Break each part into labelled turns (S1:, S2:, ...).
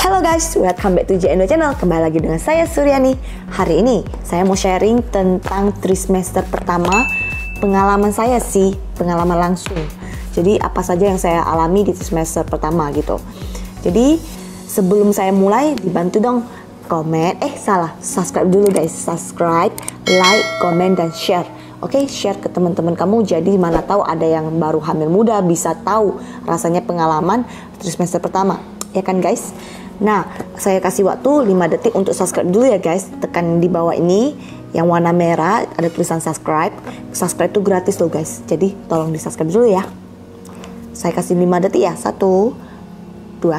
S1: Halo guys, welcome back to JNO Channel. Kembali lagi dengan saya Suryani. Hari ini saya mau sharing tentang trimester pertama. Pengalaman saya sih, pengalaman langsung. Jadi apa saja yang saya alami di trimester pertama gitu. Jadi sebelum saya mulai, dibantu dong subscribe dulu guys. Subscribe, like, komen, dan share. Oke, share ke teman-teman kamu. Jadi mana tahu ada yang baru hamil muda bisa tahu rasanya pengalaman trimester pertama. Ya kan guys? Nah, saya kasih waktu 5 detik untuk subscribe dulu ya guys. Tekan di bawah ini yang warna merah ada tulisan subscribe. Subscribe itu gratis loh guys. Jadi tolong di subscribe dulu ya. Saya kasih 5 detik ya. 1, 2,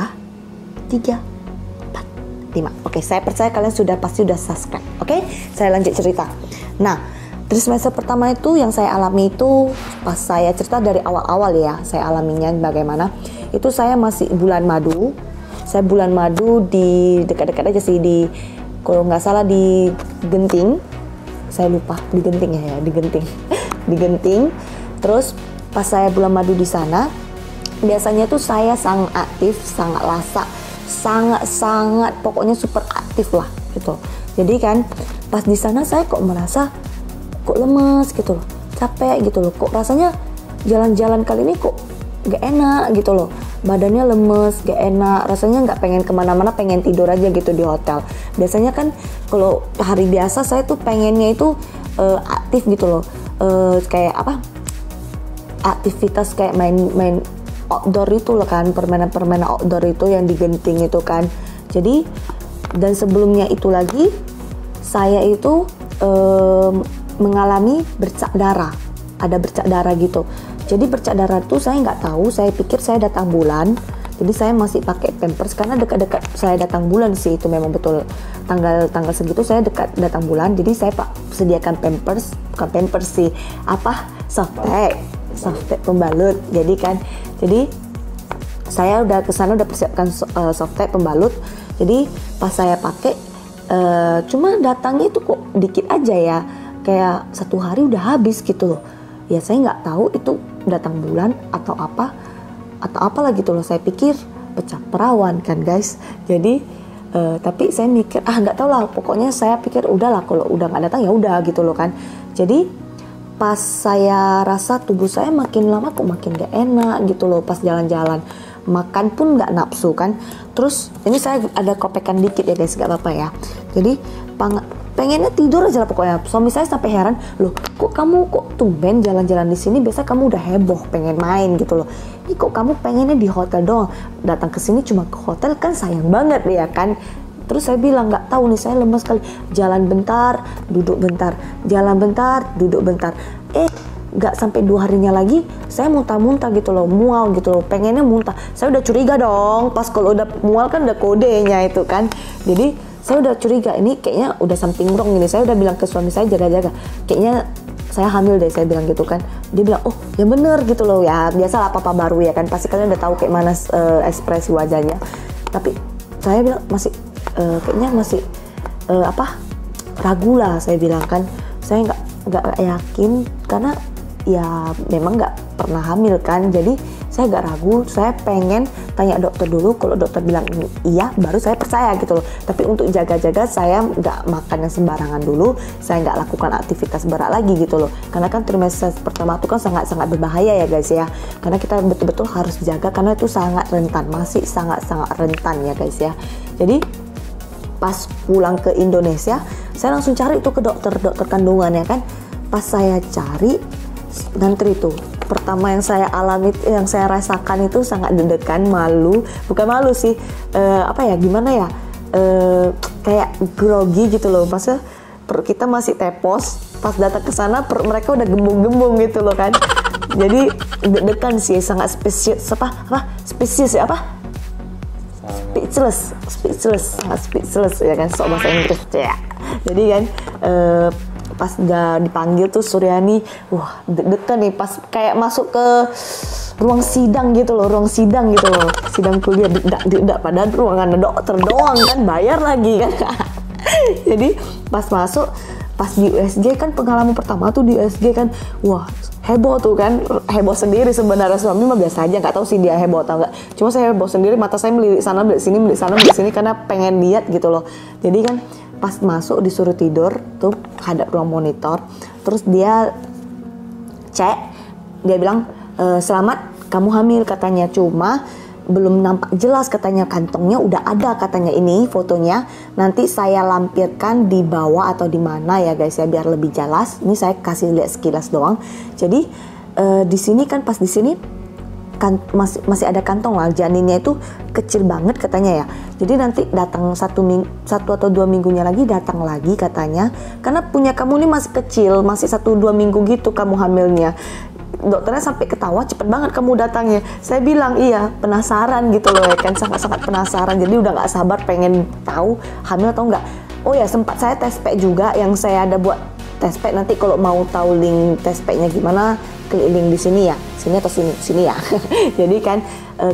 S1: 3, 4, 5. Oke, saya percaya kalian pasti sudah subscribe. Oke, saya lanjut cerita. Nah, trimester pertama itu yang saya alami itu pas saya cerita dari awal-awal ya. Saya alaminya bagaimana. Itu saya masih bulan madu. Saya bulan madu di dekat-dekat aja sih, di kalau nggak salah di Genting. Saya lupa di Genting ya, di Genting. Di Genting. Terus pas saya bulan madu di sana, biasanya tuh saya sangat aktif, sangat lasak, sangat pokoknya super aktif lah gitu. Jadi kan pas di sana saya kok merasa kok lemes gitu loh, capek gitu loh, kok rasanya jalan-jalan kali ini kok gak enak gitu loh, badannya lemes, gak enak, rasanya nggak pengen kemana-mana, pengen tidur aja gitu di hotel. Biasanya kan kalau hari biasa saya tuh pengennya itu aktif gitu loh, kayak apa, aktivitas kayak main outdoor itu loh kan, permainan outdoor itu yang di Genting itu kan. Jadi dan sebelumnya itu lagi saya itu mengalami bercak darah, ada bercak darah gitu. Jadi bercak darah itu saya nggak tahu, saya pikir saya datang bulan, jadi saya masih pakai pampers karena dekat-dekat saya datang bulan sih, itu memang betul tanggal segitu saya dekat datang bulan. Jadi saya sediakan pampers, bukan pampers sih, softtek pembalut. Jadi saya udah kesana udah persiapkan softtek pembalut. Jadi pas saya pakai cuma datangnya itu kok dikit aja ya, kayak 1 hari udah habis gitu loh. Ya saya nggak tahu itu datang bulan atau apalah gitu loh. Saya pikir pecah perawan kan guys. Jadi tapi saya mikir nggak tahu lah, pokoknya saya pikir udahlah, kalau udah nggak datang ya udah gitu loh kan. Jadi pas saya rasa tubuh saya makin lama kok makin gak enak gitu loh. Pas jalan-jalan makan pun nggak nafsu kan. Terus ini saya ada kopekan dikit ya guys, nggak apa-apa ya. Jadi pengennya tidur aja lah pokoknya. Suami saya sampai heran, loh kok kamu kok tumben jalan-jalan di sini, biasa kamu udah heboh pengen main gitu loh. Ini kok kamu pengennya di hotel doang, datang ke sini cuma ke hotel kan sayang banget ya kan. Terus saya bilang nggak tahu nih, saya lemas sekali, jalan bentar duduk bentar, jalan bentar duduk bentar. Nggak sampai 2 harinya lagi saya muntah-muntah gitu loh, mual gitu loh, pengennya muntah. Saya udah curiga dong, pas kalau udah mual kan udah kodenya itu kan. Jadi saya udah curiga, ini kayaknya udah something wrong ini. Saya udah bilang ke suami saya, jaga-jaga, kayaknya saya hamil deh, saya bilang gitu kan. Dia bilang, oh ya bener gitu loh ya, biasalah apa-apa baru ya kan, pasti kalian udah tahu kayak mana ekspresi wajahnya. Tapi saya bilang kayaknya masih ragu lah, saya bilang kan. Saya nggak yakin karena ya memang nggak pernah hamil kan. Jadi saya agak ragu, saya pengen tanya dokter dulu. Kalau dokter bilang iya, baru saya percaya gitu loh. Tapi untuk jaga-jaga saya nggak makan yang sembarangan dulu, saya nggak lakukan aktivitas berat lagi gitu loh. Karena kan trimester pertama itu kan sangat-sangat berbahaya ya guys ya. Karena kita betul-betul harus jaga, karena itu sangat rentan, masih sangat-sangat rentan ya guys ya. Jadi pas pulang ke Indonesia, saya langsung cari itu ke dokter kandungan ya kan. Pas saya cari, ngantri itu pertama yang saya alami, yang saya rasakan itu sangat deg-degan, malu, bukan malu sih, gimana ya, kayak grogi gitu loh. Maksudnya kita masih tepos, pas datang ke sana mereka udah gembung-gembung gitu loh kan. Jadi deg-degan sih, sangat speechless ya kan, sok bahasa Inggris ya. Jadi kan pas udah dipanggil tuh Suryani, wah deg-degan nih, pas kayak masuk ke ruang sidang gitu loh, sidang kuliah, deg-deg padahal ruangan dokter doang kan, bayar lagi kan. Jadi pas masuk, pas di USG kan, pengalaman pertama tuh di USG kan, wah heboh tuh kan, heboh sendiri sebenarnya. Suami mah biasa aja, nggak tahu sih dia heboh atau nggak. Cuma saya heboh sendiri, mata saya melirik sana, melirik sini, melirik sana, melirik sini karena pengen lihat gitu loh. Jadi kan pas masuk disuruh tidur tuh hadap ruang monitor, terus dia cek, dia bilang selamat kamu hamil katanya, cuma belum nampak jelas katanya, kantongnya udah ada katanya, ini fotonya nanti saya lampirkan di bawah atau di mana ya guys ya biar lebih jelas. Ini saya kasih lihat sekilas doang. Jadi di sini kan pas di sini kan masih ada kantong lah, janinnya itu kecil banget katanya ya. Jadi nanti datang satu atau 2 minggunya lagi datang lagi katanya, karena punya kamu ini masih kecil, masih 1-2 minggu gitu kamu hamilnya. Dokternya sampai ketawa, cepet banget kamu datangnya. Saya bilang iya, penasaran gitu loh ya kan, sangat-sangat penasaran. Jadi udah nggak sabar pengen tahu hamil atau enggak. Oh ya, sempat saya tes pack juga, yang saya ada buat tes pack. Nanti kalau mau tahu link tes packnya gimana, klik link di sini ya, sini atau sini ya. Jadi kan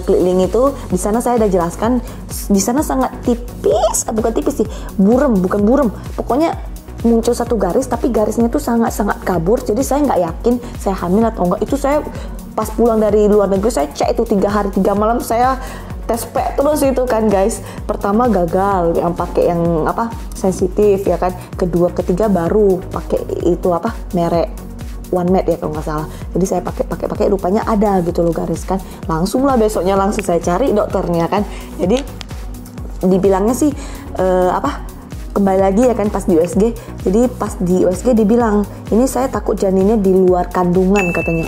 S1: klik link itu, di sana saya udah jelaskan. Di sana sangat tipis, bukan tipis sih, bukan burem, pokoknya muncul satu garis, tapi garisnya tuh sangat-sangat kabur. Jadi saya nggak yakin saya hamil atau enggak. Itu saya pas pulang dari luar negeri, saya cek itu 3 hari 3 malam saya tes pack terus itu kan guys. Pertama gagal, yang pakai yang apa sensitif ya kan. Kedua, ketiga baru pakai itu apa merek One Med ya kalau nggak salah. Jadi saya pakai rupanya ada gitu loh garis kan. Langsung lah besoknya langsung saya cari dokternya kan. Jadi dibilangnya sih kembali lagi ya kan pas di USG. Jadi pas di USG dibilang ini saya takut janinnya di luar kandungan katanya.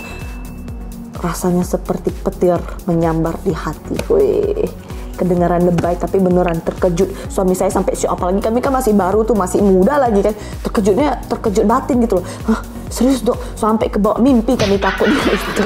S1: Rasanya seperti petir menyambar di hati. Wih, kedengaran lebay tapi beneran terkejut. Suami saya sampai syok, apalagi kami kan masih baru tuh, masih muda lagi kan. Terkejut batin gitu loh. Hah, serius dok, sampai ke bawah mimpi kami takut gitu.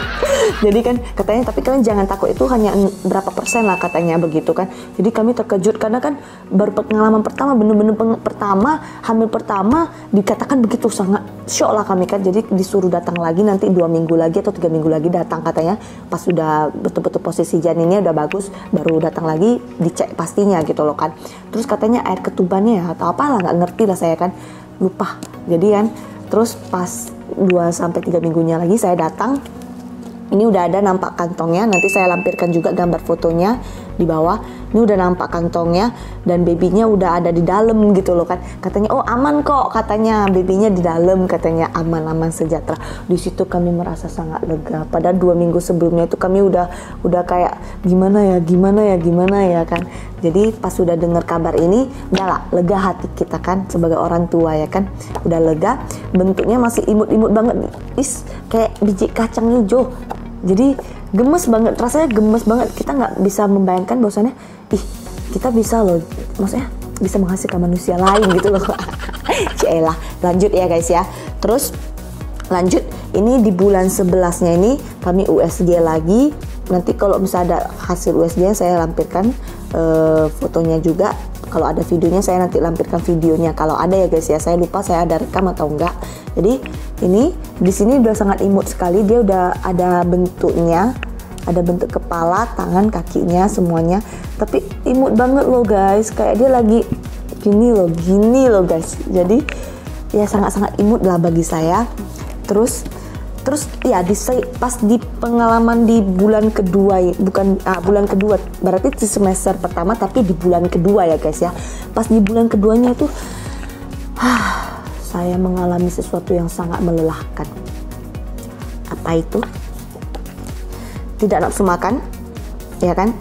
S1: Jadi kan katanya, tapi kalian jangan takut, itu hanya berapa persen lah katanya begitu kan. Jadi kami terkejut karena kan baru pengalaman pertama, bener-bener pertama, hamil pertama dikatakan begitu, sangat syok lah kami kan. Jadi disuruh datang lagi nanti 2 minggu lagi atau 3 minggu lagi datang katanya, pas sudah betul-betul posisi janinnya udah bagus baru datang lagi dicek pastinya gitu loh kan. Terus katanya air ketubannya ya atau apalah, nggak ngerti lah saya kan, lupa. Jadi kan terus pas 2-3 minggunya lagi saya datang, ini udah ada nampak kantongnya, nanti saya lampirkan juga gambar fotonya di bawah. Ini udah nampak kantongnya dan babynya udah ada di dalam gitu loh kan. Katanya oh aman kok, katanya babynya di dalam, katanya aman sejahtera. Di situ kami merasa sangat lega. Padahal 2 minggu sebelumnya itu kami udah kayak gimana ya kan. Jadi pas sudah dengar kabar ini, udahlah lega hati kita kan sebagai orang tua ya kan. Udah lega, bentuknya masih imut-imut banget, kayak biji kacang hijau. Jadi gemes banget, rasanya gemes banget. Kita nggak bisa membayangkan bahwasannya kita bisa loh, maksudnya bisa menghasilkan manusia lain gitu loh. Cielah, lanjut ya guys ya. Terus lanjut, ini di bulan 11-nya ini kami USG lagi. Nanti kalau misalnya ada hasil USG saya lampirkan fotonya juga. Kalau ada videonya saya nanti lampirkan videonya kalau ada ya guys ya. Saya lupa saya ada rekam atau enggak. Jadi ini di sini udah sangat imut sekali. Dia udah ada bentuknya, ada bentuk kepala, tangan, kakinya semuanya. Tapi imut banget loh guys. Kayak dia lagi gini loh guys. Jadi ya sangat-sangat imut lah bagi saya. Terus ya pas di pengalaman di bulan kedua, bulan kedua, berarti di semester pertama tapi di bulan kedua ya guys ya. Pas di bulan keduanya itu saya mengalami sesuatu yang sangat melelahkan. Apa itu? Tidak nafsu makan, ya kan?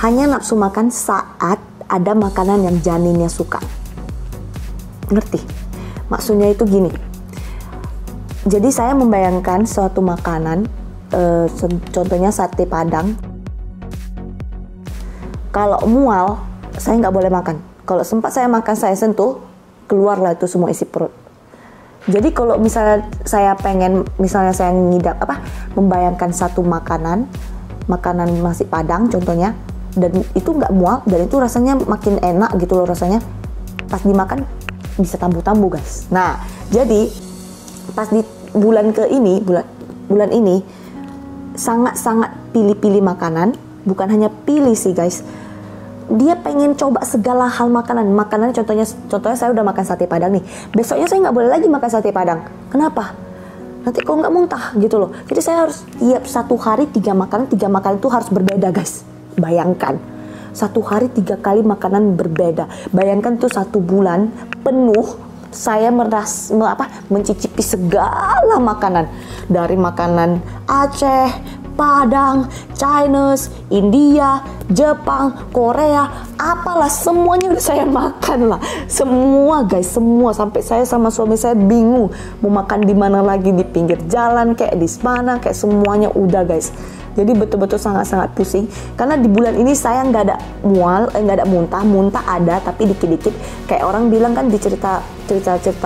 S1: Hanya nafsu makan saat ada makanan yang janinnya suka. Ngerti? Maksudnya itu gini. Jadi saya membayangkan suatu makanan, contohnya sate Padang. Kalau mual, saya nggak boleh makan. Kalau sempat saya makan, saya sentuh, keluarlah itu semua isi perut. Jadi kalau misalnya saya pengen, misalnya saya membayangkan satu makanan nasi Padang contohnya, dan itu nggak mual, dan itu rasanya makin enak gitu loh rasanya. Pas dimakan bisa tambu-tambu guys. Nah, jadi pas di bulan ini sangat-sangat pilih-pilih makanan. Bukan hanya pilih sih guys, dia pengen coba segala hal makanan. Contohnya saya udah makan sate Padang nih, besoknya saya nggak boleh lagi makan sate Padang. Kenapa? nanti kok nggak muntah gitu loh. Jadi saya harus tiap 1 hari 3 makanan itu harus berbeda guys. Bayangkan 1 hari 3 kali makanan berbeda. Bayangkan tuh 1 bulan penuh saya mencicipi segala makanan, dari makanan Aceh, Padang, Chinese, India, Jepang, Korea, apalah semuanya udah saya makan lah. Semua guys, semua, sampai saya sama suami saya bingung mau makan di mana lagi, di pinggir jalan kayak di mana, kayak semuanya udah guys. Jadi betul-betul sangat-sangat pusing karena di bulan ini saya nggak ada nggak ada muntah ada tapi dikit-dikit. Kayak orang bilang kan di cerita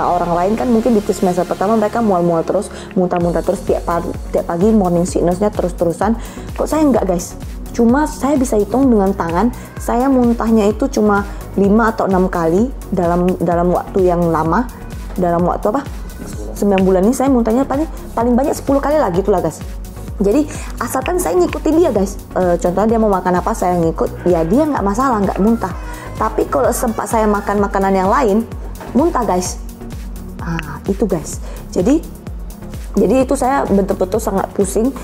S1: orang lain kan, mungkin di semester pertama mereka mual-mual terus, muntah-muntah terus tiap pagi morning sickness-nya terus-terusan. Kok saya nggak guys? Cuma saya bisa hitung dengan tangan, saya muntahnya itu cuma 5 atau 6 kali dalam waktu yang lama. Dalam waktu 9 bulan ini saya muntahnya paling banyak 10 kali lah gitu lah guys. Jadi asalkan saya ngikutin dia guys, contohnya dia mau makan apa saya ngikut, ya dia nggak masalah, nggak muntah. Tapi kalau sempat saya makan makanan yang lain, muntah guys. Itu guys. Jadi itu saya betul-betul sangat pusing,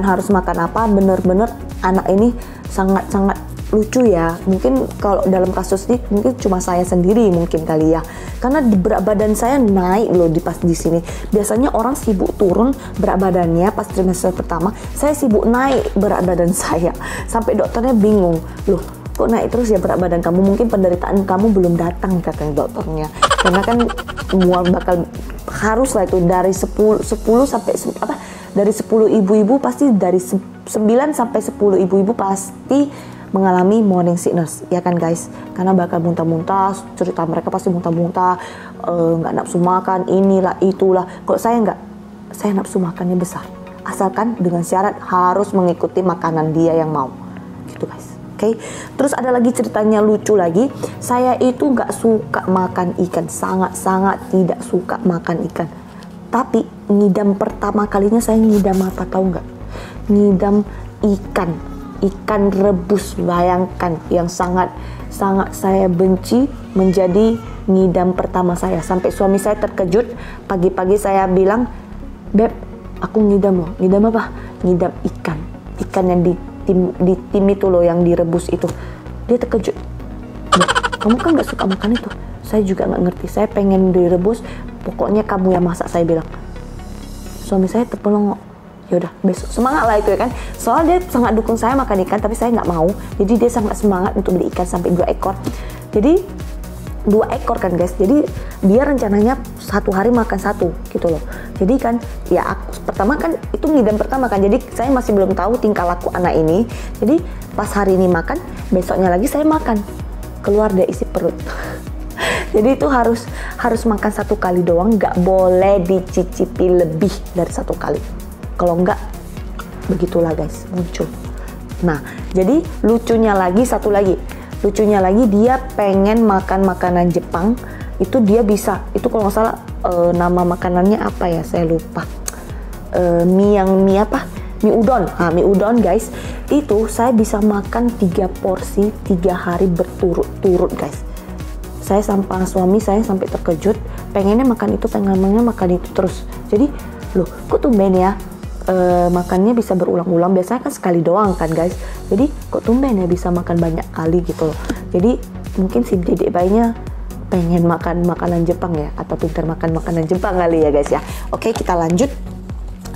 S1: harus makan apa. Bener-bener anak ini sangat-sangat lucu ya. Mungkin kalau dalam kasus ini mungkin cuma saya sendiri mungkin kali ya. Karena berat badan saya naik loh pas di sini. Biasanya orang sibuk turun berat badannya pas trimester pertama, saya sibuk naik berat badan saya. Sampai dokternya bingung, loh kok naik terus ya berat badan kamu? Mungkin penderitaan kamu belum datang katanya dokternya. Karena kan harus lah itu dari 10 sampai dari 10 ibu-ibu pasti dari 9 sampai 10 ibu-ibu pasti mengalami morning sickness, ya kan guys? Karena bakal muntah-muntah, cerita mereka pasti muntah-muntah, nggak nafsu makan, inilah itulah. Kalau saya nggak, saya nafsu makannya besar. Asalkan dengan syarat harus mengikuti makanan dia yang mau, gitu guys. Oke. Terus ada lagi ceritanya lucu lagi. Saya itu nggak suka makan ikan, sangat-sangat tidak suka makan ikan. Tapi ngidam pertama kalinya saya ngidam apa tahu nggak? Ngidam ikan rebus. Bayangkan, yang sangat saya benci menjadi ngidam pertama saya. Sampai suami saya terkejut. Pagi-pagi saya bilang, "Beb, aku ngidam loh." "Ngidam apa?" "Ngidam ikan yang di tim itu loh, yang direbus itu." Dia terkejut. "Kamu kan gak suka makan itu." "Saya juga gak ngerti, saya pengen direbus, pokoknya kamu yang masak," saya bilang. Suami saya terpelongok. Ya udah, besok semangat lah itu ya kan. Soalnya dia sangat dukung saya makan ikan, tapi saya nggak mau. Jadi dia sangat semangat untuk beli ikan sampai 2 ekor. Jadi 2 ekor kan guys. Jadi dia rencananya 1 hari makan 1 gitu loh. Jadi kan ya pertama kan itu ngidam pertama kan. Jadi saya masih belum tahu tingkah laku anak ini. Jadi pas hari ini makan, besoknya lagi saya makan. Keluar dia isi perut. Jadi itu harus makan 1 kali doang, nggak boleh dicicipi lebih dari 1 kali. Kalau enggak, begitulah guys, muncul. Nah, jadi lucunya lagi, dia pengen makan makanan Jepang. Itu dia bisa, itu kalau nggak salah nama makanannya apa ya, saya lupa. Mie udon. Mie udon guys. Itu saya bisa makan 3 porsi 3 hari berturut-turut guys. Saya sama suami saya sampai terkejut, pengennya makan itu terus. Jadi, loh kok tumben ya? Makannya bisa berulang-ulang, biasanya kan sekali doang kan guys. Jadi kok tumben ya bisa makan banyak kali gitu loh. Jadi mungkin si dedek bayinya pengen makan makanan Jepang ya, atau pintar makan makanan Jepang kali ya guys ya. Oke, kita lanjut.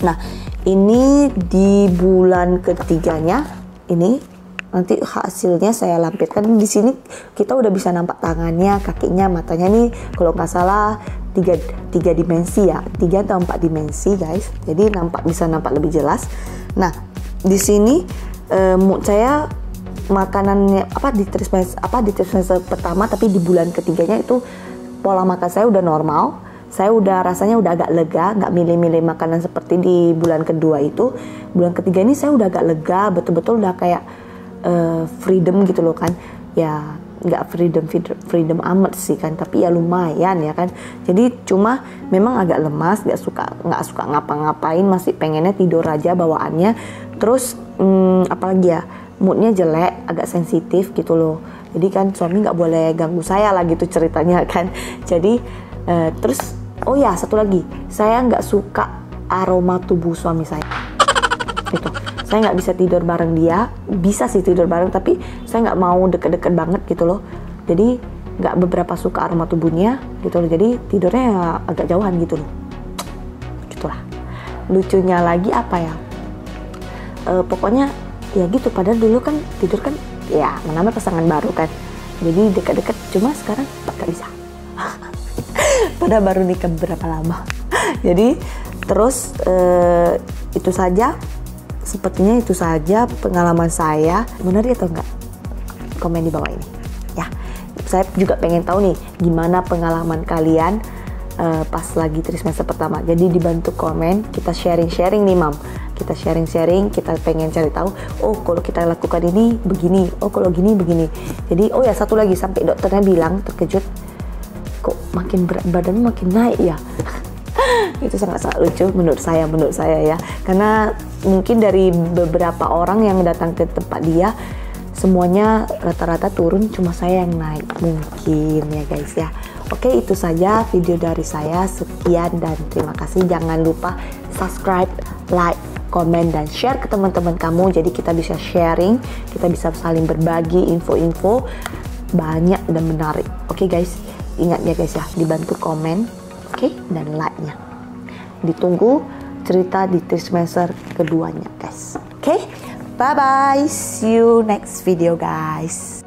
S1: Nah, ini di bulan ketiganya, ini nanti hasilnya saya lampirkan di sini. Kita udah bisa nampak tangannya, kakinya, matanya nih kalau nggak salah 3 dimensi ya, 3 atau 4 dimensi guys. Jadi bisa nampak lebih jelas. Nah, di sini saya makanannya di trimester pertama, tapi di bulan ketiganya itu pola makan saya udah normal. Saya udah rasanya udah agak lega, nggak milih-milih makanan seperti di bulan kedua itu. Bulan ketiga ini saya udah agak lega, betul-betul udah kayak freedom gitu loh kan. Ya nggak freedom amat sih kan, tapi ya lumayan ya kan. Jadi cuma memang agak lemas, nggak suka ngapa-ngapain, masih pengennya tidur aja bawaannya. Terus apalagi ya, moodnya jelek, agak sensitif gitu loh. Jadi kan suami nggak boleh ganggu saya lah gitu ceritanya kan. Jadi terus oh ya satu lagi, saya nggak suka aroma tubuh suami saya. Itu, saya nggak bisa tidur bareng dia. Bisa sih tidur bareng, tapi saya nggak mau deket-deket banget gitu loh. Jadi nggak beberapa suka aroma tubuhnya gitu loh. Jadi tidurnya ya agak jauhan gitu loh. Gitulah. Lucunya lagi apa ya? Pokoknya ya gitu. Padahal dulu kan tidur kan ya namanya pasangan baru kan. Jadi dekat-dekat, cuma sekarang nggak bisa. Padahal baru nikah berapa lama. Jadi terus itu saja. Sepertinya itu saja pengalaman saya. Menarik atau enggak? Komen di bawah ini. Ya, saya juga pengen tahu nih gimana pengalaman kalian pas lagi trimester pertama. Jadi dibantu komen, kita sharing-sharing nih, Mam. Kita sharing-sharing, kita pengen cari tahu. Oh, kalau kita lakukan ini begini. Oh, kalau gini begini. Jadi, oh ya satu lagi, sampai dokternya bilang terkejut, kok makin berat badan makin naik ya. Itu sangat-sangat lucu menurut saya ya, karena mungkin dari beberapa orang yang datang ke tempat dia semuanya rata-rata turun, cuma saya yang naik mungkin ya guys ya. Oke, itu saja video dari saya, sekian dan terima kasih. Jangan lupa subscribe, like, komen dan share ke teman-teman kamu, jadi kita bisa sharing, kita bisa saling berbagi info-info banyak dan menarik. Oke guys, ingat ya guys ya, dibantu komen, oke, dan like-nya. Ditunggu cerita di trimester keduanya guys. Oke, bye bye, see you next video guys.